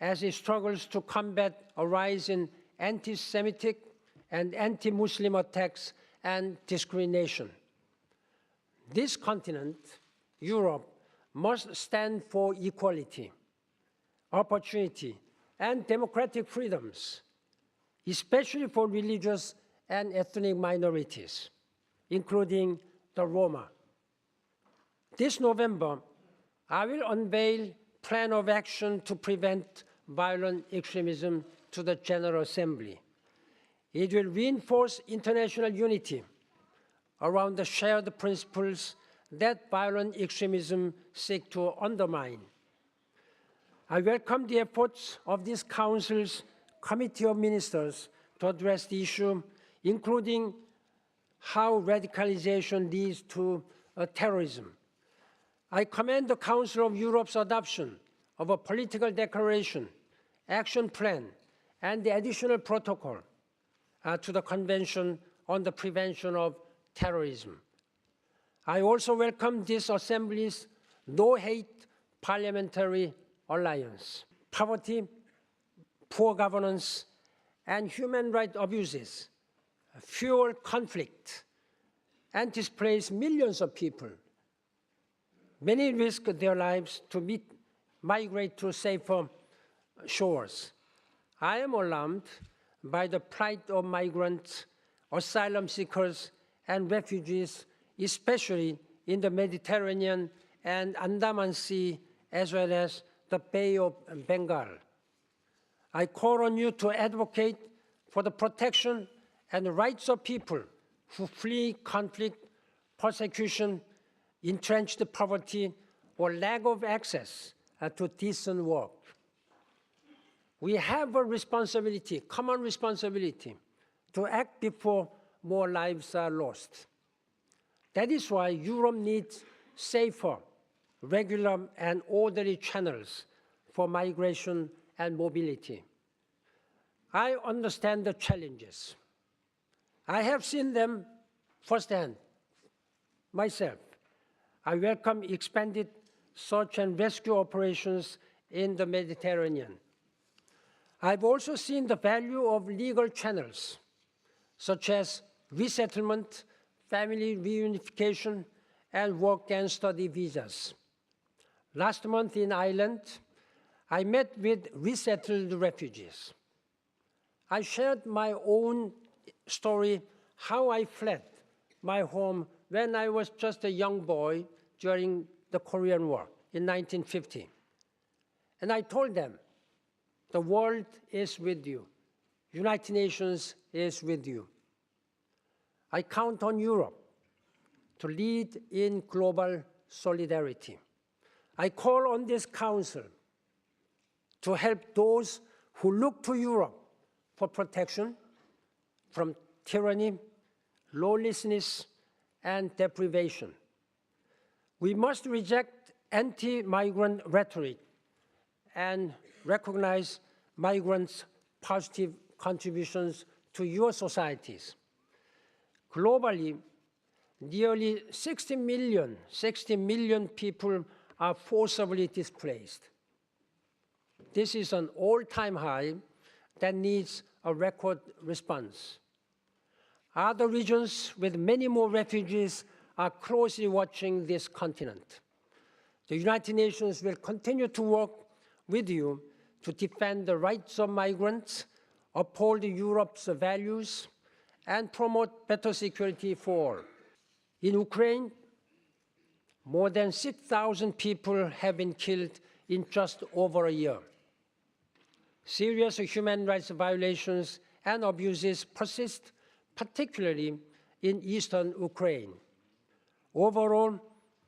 as it struggles to combat a rise in anti-Semitic and anti-Muslim attacks and discrimination. This continent, Europe, must stand for equality, opportunity, and democratic freedoms, especially for religious and ethnic minorities, including the Roma. This November, I will unveil a plan of action to prevent violent extremism to the General Assembly. It will reinforce international unity around the shared principles that violent extremism seeks to undermine. I welcome the efforts of this Council's Committee of Ministers to address the issue, including how radicalization leads to terrorism. I commend the Council of Europe's adoption of a political declaration, action plan, and the additional protocol to the Convention on the Prevention of Terrorism. I also welcome this Assembly's No-Hate Parliamentary Alliance. Poverty, poor governance, and human rights abuses fuel conflict and displace millions of people. Many risk their lives to migrate to safer shores. I am alarmed by the plight of migrants, asylum seekers, and refugees, especially in the Mediterranean and Andaman Sea, as well as the Bay of Bengal. I call on you to advocate for the protection and the rights of people who flee conflict, persecution, entrenched poverty, or lack of access to decent work. We have a responsibility, common responsibility, to act before more lives are lost. That is why Europe needs safer, regular, and orderly channels for migration and mobility. I understand the challenges. I have seen them firsthand myself. I welcome expanded search and rescue operations in the Mediterranean. I've also seen the value of legal channels, such as resettlement, family reunification, and work and study visas. Last month in Ireland, I met with resettled refugees. I shared my own story, how I fled my home when I was just a young boy during the Korean War in 1950. And I told them, the world is with you. United Nations is with you. I count on Europe to lead in global solidarity. I call on this Council to help those who look to Europe for protection from tyranny, lawlessness, and deprivation. We must reject anti-migrant rhetoric and recognize migrants' positive contributions to your societies. Globally, nearly 60 million people are forcibly displaced. This is an all-time high that needs a record response. Other regions with many more refugees are closely watching this continent. The United Nations will continue to work with you to defend the rights of migrants, uphold Europe's values, and promote better security for all. In Ukraine, more than 6,000 people have been killed in just over a year. Serious human rights violations and abuses persist, particularly in eastern Ukraine. Overall,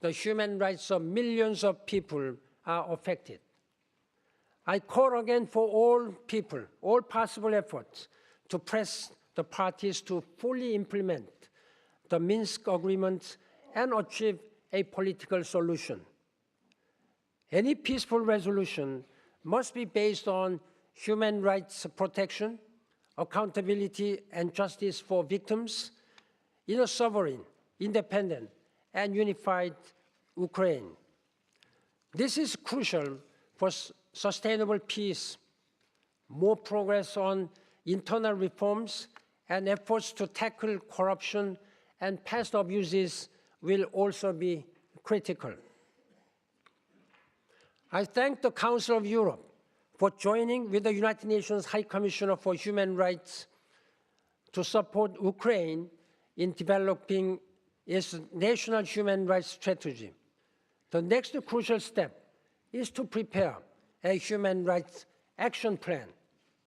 the human rights of millions of people are affected. I call again for all people, all possible efforts to press the parties to fully implement the Minsk agreements and achieve a political solution. Any peaceful resolution must be based on human rights protection, accountability, and justice for victims in a sovereign, independent, and unified Ukraine. This is crucial for sustainable peace more progress on internal reforms and efforts to tackle corruption and past abuses will also be critical. I thank the Council of Europe for joining with the United Nations High Commissioner for Human Rights to support Ukraine in developing its national human rights strategy. The next crucial step is to prepare a human rights action plan